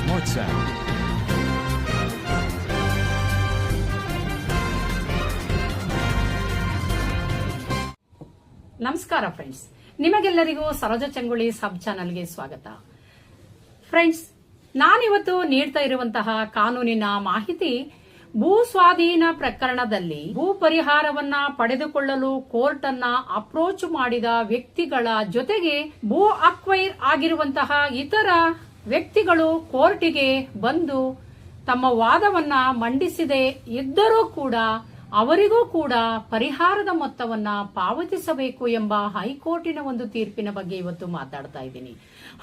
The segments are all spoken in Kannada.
Smart Sound. ನಮಸ್ಕಾರ ಫ್ರೆಂಡ್ಸ್, ನಿಮಗೆಲ್ಲರಿಗೂ ಸರೋಜ ಚಂಗುಳಿ ಸಬ್ ಚಾನಲ್ಗೆ ಸ್ವಾಗತ. ಫ್ರೆಂಡ್ಸ್, ನಾನಿವತ್ತು ನೀಡ್ತಾ ಇರುವಂತಹ ಕಾನೂನಿನ ಮಾಹಿತಿ ಭೂ ಸ್ವಾಧೀನ ಪ್ರಕರಣದಲ್ಲಿ ಭೂ ಪರಿಹಾರವನ್ನ ಪಡೆದುಕೊಳ್ಳಲು ಕೋರ್ಟ್ ಅನ್ನ ಅಪ್ರೋಚ್ ಮಾಡಿದ ವ್ಯಕ್ತಿಗಳ ಜೊತೆಗೆ ಭೂ ಅಕ್ವೈರ್ ಆಗಿರುವಂತಹ ಇತರ ವ್ಯಕ್ತಿಗಳು ಕೋರ್ಟಿಗೆ ಬಂದು ತಮ್ಮ ವಾದವನ್ನ ಮಂಡಿಸದೆ ಇದ್ದರೂ ಕೂಡ ಅವರಿಗೂ ಕೂಡ ಪರಿಹಾರದ ಮೊತ್ತವನ್ನ ಪಾವತಿಸಬೇಕು ಎಂಬ ಹೈಕೋರ್ಟಿನ ಒಂದು ತೀರ್ಪಿನ ಬಗ್ಗೆ ಇವತ್ತು ಮಾತಾಡ್ತಾ ಇದ್ದೀನಿ.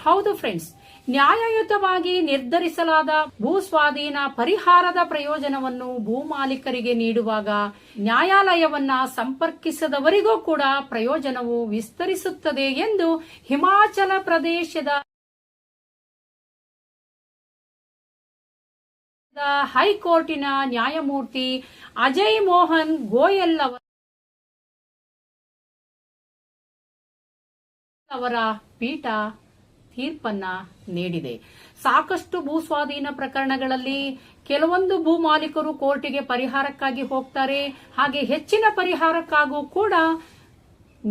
ಹೌದು ಫ್ರೆಂಡ್ಸ್, ನ್ಯಾಯಯುತವಾಗಿ ನಿರ್ಧರಿಸಲಾದ ಭೂ ಸ್ವಾಧೀನ ಪರಿಹಾರದ ಪ್ರಯೋಜನವನ್ನು ಭೂ ಮಾಲೀಕರಿಗೆ ನೀಡುವಾಗ ನ್ಯಾಯಾಲಯವನ್ನ ಸಂಪರ್ಕಿಸದವರಿಗೂ ಕೂಡ ಪ್ರಯೋಜನವು ವಿಸ್ತರಿಸುತ್ತದೆ ಎಂದು ಹಿಮಾಚಲ ಪ್ರದೇಶದ ಹೈಕೋರ್ಟಿನ ನ್ಯಾಯಮೂರ್ತಿ ಅಜಯ್ ಮೋಹನ್ ಗೋಯಲ್ ಅವರ ಪೀಠ ತೀರ್ಪನ್ನ ನೀಡಿದೆ. ಸಾಕಷ್ಟು ಭೂ ಸ್ವಾಧೀನ ಪ್ರಕರಣಗಳಲ್ಲಿ ಕೆಲವೊಂದು ಭೂ ಮಾಲೀಕರು ಕೋರ್ಟಿಗೆ ಪರಿಹಾರಕ್ಕಾಗಿ ಹೋಗ್ತಾರೆ, ಹಾಗೆ ಹೆಚ್ಚಿನ ಪರಿಹಾರಕ್ಕಾಗೂ ಕೂಡ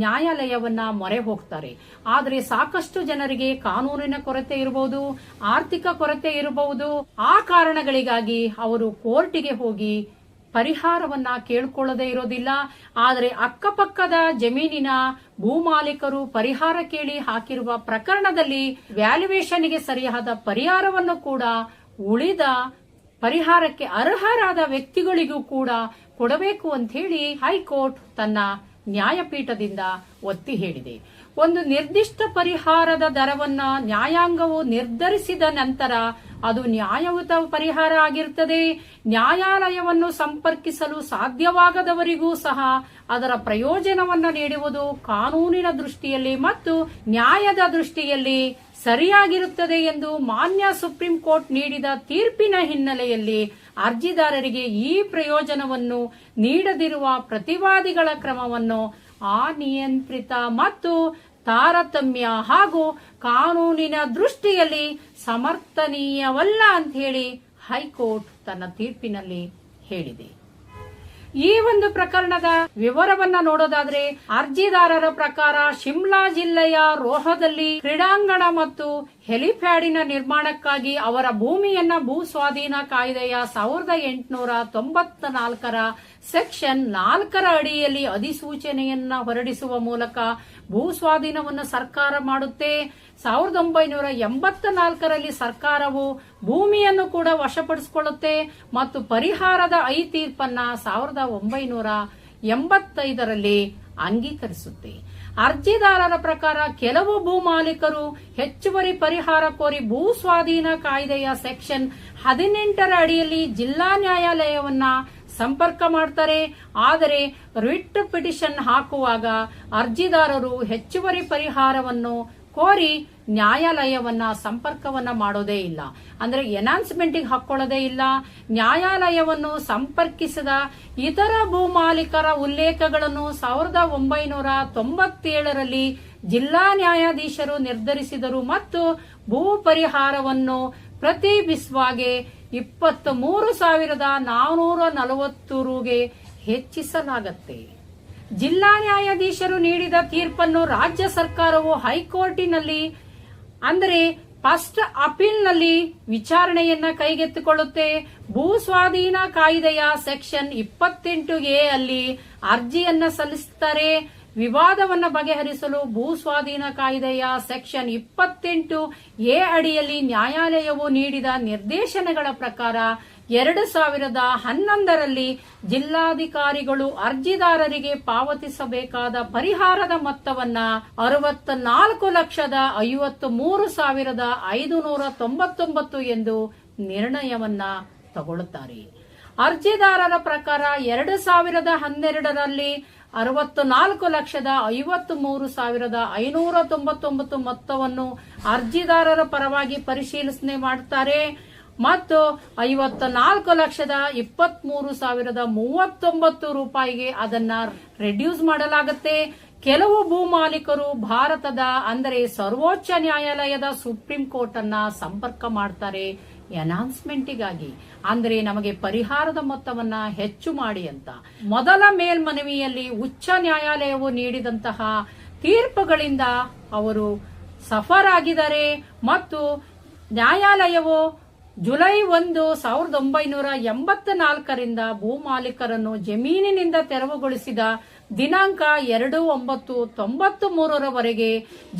ನ್ಯಾಯಾಲಯವನ್ನ ಮೊರೆ ಹೋಗ್ತಾರೆ. ಆದರೆ ಸಾಕಷ್ಟು ಜನರಿಗೆ ಕಾನೂನಿನ ಕೊರತೆ ಇರಬಹುದು, ಆರ್ಥಿಕ ಕೊರತೆ ಇರಬಹುದು. ಆ ಕಾರಣಗಳಿಗಾಗಿ ಅವರು ಕೋರ್ಟಿಗೆ ಹೋಗಿ ಪರಿಹಾರವನ್ನ ಕೇಳಿಕೊಳ್ಳದೇ ಇರೋದಿಲ್ಲ. ಆದರೆ ಅಕ್ಕಪಕ್ಕದ ಜಮೀನಿನ ಭೂ ಮಾಲೀಕರು ಪರಿಹಾರ ಕೇಳಿ ಹಾಕಿರುವ ಪ್ರಕರಣದಲ್ಲಿ ವ್ಯಾಲ್ಯೂಯೇಷನ್ಗೆ ಸರಿಯಾದ ಪರಿಹಾರವನ್ನು ಕೂಡ ಉಳಿದ ಪರಿಹಾರಕ್ಕೆ ಅರ್ಹರಾದ ವ್ಯಕ್ತಿಗಳಿಗೂ ಕೂಡ ಕೊಡಬೇಕು ಅಂತ ಹೇಳಿ ಹೈಕೋರ್ಟ್ ತನ್ನ ನ್ಯಾಯಪೀಠದಿಂದ ಒತ್ತಿ ಹೇಳಿದೆ. ಒಂದು ನಿರ್ದಿಷ್ಟ ಪರಿಹಾರದ ದರವನ್ನ ನ್ಯಾಯಾಂಗವು ನಿರ್ಧರಿಸಿದ ನಂತರ ಅದು ನ್ಯಾಯಯುತ ಪರಿಹಾರ ಆಗಿರುತ್ತದೆ. ನ್ಯಾಯಾಲಯವನ್ನು ಸಂಪರ್ಕಿಸಲು ಸಾಧ್ಯವಾಗದವರಿಗೂ ಸಹ ಅದರ ಪ್ರಯೋಜನವನ್ನು ನೀಡುವುದು ಕಾನೂನಿನ ದೃಷ್ಟಿಯಲ್ಲಿ ಮತ್ತು ನ್ಯಾಯದ ದೃಷ್ಟಿಯಲ್ಲಿ ಸರಿಯಾಗಿರುತ್ತದೆ ಎಂದು ಮಾನ್ಯ ಸುಪ್ರೀಂ ಕೋರ್ಟ್ ನೀಡಿದ ತೀರ್ಪಿನ ಹಿನ್ನೆಲೆಯಲ್ಲಿ ಅರ್ಜಿದಾರರಿಗೆ ಈ ಪ್ರಯೋಜನವನ್ನು ನೀಡದಿರುವ ಪ್ರತಿವಾದಿಗಳ ಕ್ರಮವನ್ನು ಅನಿಯಂತ್ರಿತ ಮತ್ತು ತಾರತಮ್ಯ ಹಾಗೂ ಕಾನೂನಿನ ದೃಷ್ಟಿಯಲ್ಲಿ ಸಮರ್ಥನೀಯವಲ್ಲ ಅಂತ ಹೇಳಿ ಹೈಕೋರ್ಟ್ ತನ್ನ ತೀರ್ಪಿನಲ್ಲಿ ಹೇಳಿದೆ. ಈ ಒಂದು ಪ್ರಕರಣದ ವಿವರವನ್ನ ನೋಡೋದಾದ್ರೆ, ಅರ್ಜಿದಾರರ ಪ್ರಕಾರ ಶಿಮ್ಲಾ ಜಿಲ್ಲೆಯ ರೋಹದಲ್ಲಿ ಕ್ರೀಡಾಂಗಣ ಮತ್ತು ಹೆಲಿಪ್ಯಾಡಿನ ನಿರ್ಮಾಣಕ್ಕಾಗಿ ಅವರ ಭೂಮಿಯನ್ನ ಭೂ ಸ್ವಾಧೀನ ಕಾಯ್ದೆಯ 1894 ಸೆಕ್ಷನ್ 4 ಅಡಿಯಲ್ಲಿ ಅಧಿಸೂಚನೆಯನ್ನ ಹೊರಡಿಸುವ ಮೂಲಕ ಭೂ ಸ್ವಾಧೀನವನ್ನು ಸರ್ಕಾರ ಮಾಡುತ್ತೆ. 1984 ಸರ್ಕಾರವು ಭೂಮಿಯನ್ನು ಕೂಡ ವಶಪಡಿಸಿಕೊಳ್ಳುತ್ತೆ ಮತ್ತು ಪರಿಹಾರದ ತೀರ್ಪನ್ನ 1985 ಅಂಗೀಕರಿಸುತ್ತೆ. ಅರ್ಜಿದಾರರ ಪ್ರಕಾರ ಕೆಲವು ಭೂ ಮಾಲೀಕರು ಹೆಚ್ಚುವರಿ ಪರಿಹಾರ ಕೋರಿ ಭೂ ಸ್ವಾಧೀನ ಕಾಯ್ದೆಯ ಸೆಕ್ಷನ್ 18 ಅಡಿಯಲ್ಲಿ ಜಿಲ್ಲಾ ನ್ಯಾಯಾಲಯವನ್ನ ಸಂಪರ್ಕ ಮಾಡ್ತಾರೆ. ಆದರೆ ರಿಟ್ ಪಿಟಿಷನ್ ಹಾಕುವಾಗ ಅರ್ಜಿದಾರರು ಹೆಚ್ಚುವರಿ ಪರಿಹಾರವನ್ನು ಕೋರಿ ನ್ಯಾಯಾಲಯವನ್ನ ಸಂಪರ್ಕವನ್ನ ಮಾಡೋದೇ ಇಲ್ಲ, ಅಂದ್ರೆ ಎನಾನ್ಸ್ಮೆಂಟ್ಗೆ ಹಾಕೊಳ್ಳೋದೇ ಇಲ್ಲ. ನ್ಯಾಯಾಲಯವನ್ನು ಸಂಪರ್ಕಿಸಿದ ಇತರ ಭೂ ಮಾಲೀಕರ ಉಲ್ಲೇಖಗಳನ್ನು 1997 ಜಿಲ್ಲಾ ನ್ಯಾಯಾಧೀಶರು ನಿರ್ಧರಿಸಿದರು ಮತ್ತು ಭೂ ಪರಿಹಾರವನ್ನು ಪ್ರತಿ ಬಿಸ್ವಾಗೆ 23,440 ರುಗೆ ಹೆಚ್ಚಿಸಲಾಗುತ್ತೆ. ಜಿಲ್ಲಾ ನ್ಯಾಯಾಧೀಶರು ನೀಡಿದ ತೀರ್ಪನ್ನು ರಾಜ್ಯ ಸರ್ಕಾರವು ಹೈಕೋರ್ಟಿನಲ್ಲಿ ಅಂದರೆ ಫಸ್ಟ್ ಅಪೀಲ್ನಲ್ಲಿ ವಿಚಾರಣೆಯನ್ನ ಕೈಗೆತ್ತಿಕೊಳ್ಳುತ್ತೆ. ಭೂ ಸ್ವಾಧೀನ ಕಾಯ್ದೆಯ ಸೆಕ್ಷನ್ 28A ಅಲ್ಲಿ ಅರ್ಜಿಯನ್ನ ಸಲ್ಲಿಸುತ್ತಾರೆ. ವಿವಾದವನ್ನು ಬಗೆಹರಿಸಲು ಭೂ ಸ್ವಾಧೀನ ಕಾಯ್ದೆಯ ಸೆಕ್ಷನ್ 28A ಅಡಿಯಲ್ಲಿ ನ್ಯಾಯಾಲಯವು ನೀಡಿದ ನಿರ್ದೇಶನಗಳ ಪ್ರಕಾರ 2011 ಜಿಲ್ಲಾಧಿಕಾರಿಗಳು ಅರ್ಜಿದಾರರಿಗೆ ಪಾವತಿಸಬೇಕಾದ ಪರಿಹಾರದ ಮೊತ್ತವನ್ನ 64,53,599 ಎಂದು ನಿರ್ಣಯವನ್ನ ತಗೊಳ್ಳುತ್ತಾರೆ. ಅರ್ಜಿದಾರರ ಪ್ರಕಾರ 2012 64,53,599 ಮೊತ್ತವನ್ನು ಅರ್ಜಿದಾರರ ಪರವಾಗಿ ಪರಿಶೀಲನೆ ಮಾಡುತ್ತಾರೆ ಮತ್ತು 54,23,039 ರೂಪಾಯಿಗೆ ಅದನ್ನ ರೆಡ್ಯೂಸ್ ಮಾಡಲಾಗುತ್ತೆ. ಕೆಲವು ಭೂಮಾಲೀಕರು ಭಾರತದ ಅಂದರೆ ಸರ್ವೋಚ್ಚ ನ್ಯಾಯಾಲಯದ ಸುಪ್ರೀಂ ಕೋರ್ಟ್ ಅನ್ನ ಸಂಪರ್ಕ ಮಾಡ್ತಾರೆ ಅನೌನ್ಸ್ಮೆಂಟಿಗಾಗಿ, ಅಂದ್ರೆ ನಮಗೆ ಪರಿಹಾರದ ಮೊತ್ತವನ್ನ ಹೆಚ್ಚು ಮಾಡಿ ಅಂತ. ಮೊದಲ ಮೇಲ್ಮನವಿಯಲ್ಲಿ ಉಚ್ಚ ನ್ಯಾಯಾಲಯವು ನೀಡಿದಂತಹ ತೀರ್ಪುಗಳಿಂದ ಅವರು ಸಫರ್ ಆಗಿದ್ದಾರೆ ಮತ್ತು ನ್ಯಾಯಾಲಯವು ಜುಲೈ 1, 1984ರಿಂದ ಭೂಮಾಲೀಕರನ್ನು ಜಮೀನಿನಿಂದ ತೆರವುಗೊಳಿಸಿದ ದಿನಾಂಕ 2/9/93ರವರೆಗೆ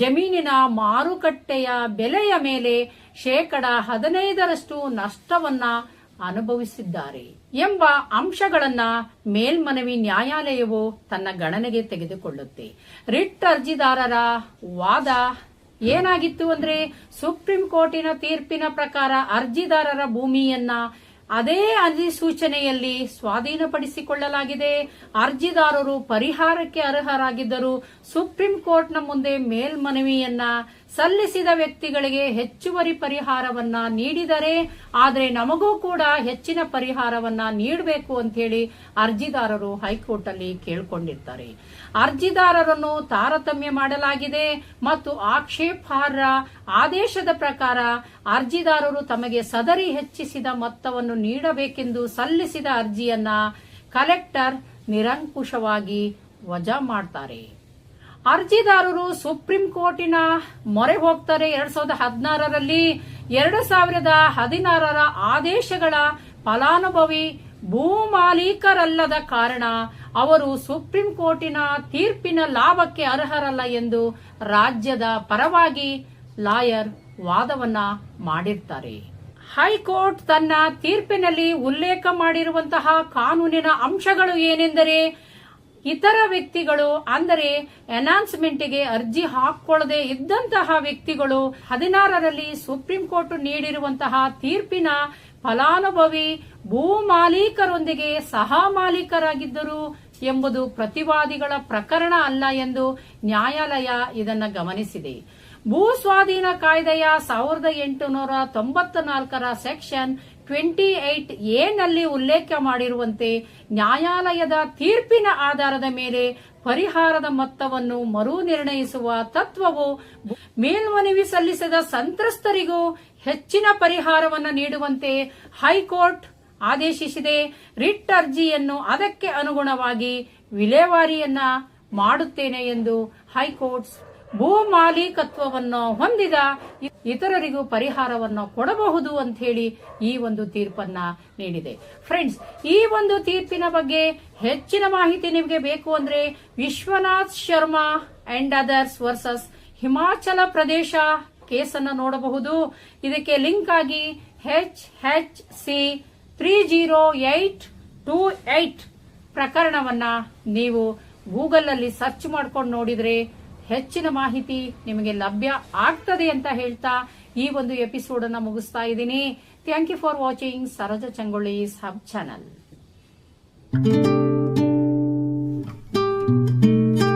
ಜಮೀನಿನ ಮಾರುಕಟ್ಟೆಯ ಬೆಲೆಯ ಮೇಲೆ 15% ನಷ್ಟವನ್ನ ಅನುಭವಿಸಿದ್ದಾರೆ ಎಂಬ ಅಂಶಗಳನ್ನ ಮೇಲ್ಮನವಿ ನ್ಯಾಯಾಲಯವು ತನ್ನ ಗಣನೆಗೆ ತೆಗೆದುಕೊಳ್ಳುತ್ತೆ. ರಿಟ್ ಅರ್ಜಿದಾರರ ವಾದ ಏನಾಗಿತ್ತು ಅಂದ್ರೆ, ಸುಪ್ರೀಂ ಕೋರ್ಟಿನ ತೀರ್ಪಿನ ಪ್ರಕಾರ ಅರ್ಜಿದಾರರ ಭೂಮಿಯನ್ನ ಅದೇ ಅಧಿಸೂಚನೆಯಲ್ಲಿ ಸ್ವಾಧೀನಪಡಿಸಿಕೊಳ್ಳಲಾಗಿದೆ. ಅರ್ಜಿದಾರರು ಪರಿಹಾರಕ್ಕೆ ಅರ್ಹರಾಗಿದ್ದರು. ಸುಪ್ರೀಂ ಕೋರ್ಟ್ನ ಮುಂದೆ ಮೇಲ್ಮನವಿಯನ್ನ ಸಲ್ಲಿಸಿದ ವ್ಯಕ್ತಿಗಳಿಗೆ ಹೆಚ್ಚುವರಿ ಪರಿಹಾರವನ್ನ ನೀಡಿದರೆ, ಆದರೆ ನಮಗೂ ಕೂಡ ಹೆಚ್ಚಿನ ಪರಿಹಾರವನ್ನ ನೀಡಬೇಕು ಅಂತ ಹೇಳಿ ಅರ್ಜಿದಾರರು ಹೈಕೋರ್ಟ್ ಅಲ್ಲಿ ಕೇಳಿಕೊಂಡಿರ್ತಾರೆ. ಅರ್ಜಿದಾರರನ್ನು ತಾರತಮ್ಯ ಮಾಡಲಾಗಿದೆ ಮತ್ತು ಆಕ್ಷೇಪಾರ್ಹ ಆದೇಶದ ಪ್ರಕಾರ ಅರ್ಜಿದಾರರು ತಮಗೆ ಸದರಿ ಹೆಚ್ಚಿಸಿದ ಮೊತ್ತವನ್ನು ನೀಡಬೇಕೆಂದು ಸಲ್ಲಿಸಿದ ಅರ್ಜಿಯನ್ನ ಕಲೆಕ್ಟರ್ ನಿರಂಕುಶವಾಗಿ ವಜಾ ಮಾಡ್ತಾರೆ. ಅರ್ಜಿದಾರರು ಸುಪ್ರೀಂ ಕೋರ್ಟಿನ ಮೊರೆ ಹೋಗ್ತಾರೆ. 2016ರಲ್ಲಿ 2016ರ ಆದೇಶಗಳ ಫಲಾನುಭವಿ ಭೂಮಾಲೀಕರಲ್ಲದ ಕಾರಣ ಅವರು ಸುಪ್ರೀಂ ಕೋರ್ಟಿನ ತೀರ್ಪಿನ ಲಾಭಕ್ಕೆ ಅರ್ಹರಲ್ಲ ಎಂದು ರಾಜ್ಯದ ಪರವಾಗಿ ಲಾಯರ್ ವಾದವನ್ನ ಮಾಡಿರ್ತಾರೆ. ಹೈಕೋರ್ಟ್ ತನ್ನ ತೀರ್ಪಿನಲ್ಲಿ ಉಲ್ಲೇಖ ಮಾಡಿರುವಂತಹ ಕಾನೂನಿನ ಅಂಶಗಳು ಏನೆಂದರೆ, ಇತರ ವ್ಯಕ್ತಿಗಳು ಅಂದರೆ ಅನೌನ್ಸ್ಮೆಂಟ್ಗೆ ಅರ್ಜಿ ಹಾಕೊಳ್ಳದೆ ಇದ್ದಂತಹ ವ್ಯಕ್ತಿಗಳು 16ರಲ್ಲಿ ಸುಪ್ರೀಂ ಕೋರ್ಟ್ ನೀಡಿರುವಂತಹ ತೀರ್ಪಿನ ಫಲಾನುಭವಿ ಭೂ ಮಾಲೀಕರೊಂದಿಗೆ ಸಹ ಮಾಲೀಕರಾಗಿದ್ದರು ಎಂಬುದು ಪ್ರತಿವಾದಿಗಳ ಪ್ರಕರಣ ಅಲ್ಲ ಎಂದು ನ್ಯಾಯಾಲಯ ಇದನ್ನು ಗಮನಿಸಿದೆ. ಭೂ ಸ್ವಾಧೀನ ಕಾಯ್ದೆಯ 1894ರ ಸೆಕ್ಷನ್ 28A ನಲ್ಲಿ ಉಲ್ಲೇಖ ಮಾಡಿರುವಂತೆ ನ್ಯಾಯಾಲಯದ ತೀರ್ಪಿನ ಆಧಾರದ ಮೇಲೆ ಪರಿಹಾರದ ಮೊತ್ತವನ್ನು ಮರು ನಿರ್ಣಯಿಸುವ ತತ್ವವು ಮೇಲ್ಮನವಿ ಸಲ್ಲಿಸಿದ ಸಂತ್ರಸ್ತರಿಗೂ ಹೆಚ್ಚಿನ ಪರಿಹಾರವನ್ನು ನೀಡುವಂತೆ ಹೈಕೋರ್ಟ್ ಆದೇಶಿಸಿದೆ. ರಿಟ್ ಅರ್ಜಿಯನ್ನು ಅದಕ್ಕೆ ಅನುಗುಣವಾಗಿ ವಿಲೇವಾರಿಯನ್ನ ಮಾಡುತ್ತೇನೆ ಎಂದು ಹೈಕೋರ್ಟ್ ಭೂ ಮಾಲೀಕತ್ವವನ್ನು ಹೊಂದಿದ ಇತರರಿಗೂ ಪರಿಹಾರವನ್ನು ಕೊಡಬಹುದು ಅಂತ ಹೇಳಿ ಈ ಒಂದು ತೀರ್ಪನ್ನ ನೀಡಿದೆ. ಫ್ರೆಂಡ್ಸ್, ಈ ಒಂದು ತೀರ್ಪಿನ ಬಗ್ಗೆ ಹೆಚ್ಚಿನ ಮಾಹಿತಿ ನಿಮಗೆ ಬೇಕು ಅಂದ್ರೆ Vishwanath Sharma and others versus Himachal Pradesh ಕೇಸನ್ನು ನೋಡಬಹುದು. ಇದಕ್ಕೆ ಲಿಂಕ್ ಆಗಿ HHC 30828 ಪ್ರಕರಣವನ್ನ ನೀವು ಗೂಗಲ್ ಅಲ್ಲಿ ಸರ್ಚ್ ಮಾಡ್ಕೊಂಡು ನೋಡಿದ್ರೆ ಹೆಚ್ಚಿನ ಮಾಹಿತಿ ನಿಮಗೆ ಲಭ್ಯ ಆಗ್ತದೆ ಅಂತ ಹೇಳ್ತಾ ಈ ಒಂದು ಎಪಿಸೋಡ್ ಅನ್ನ ಮುಗಿಸ್ತಾ ಇದ್ದೀನಿ. Thank you for watching Saroja Changolli sub channel.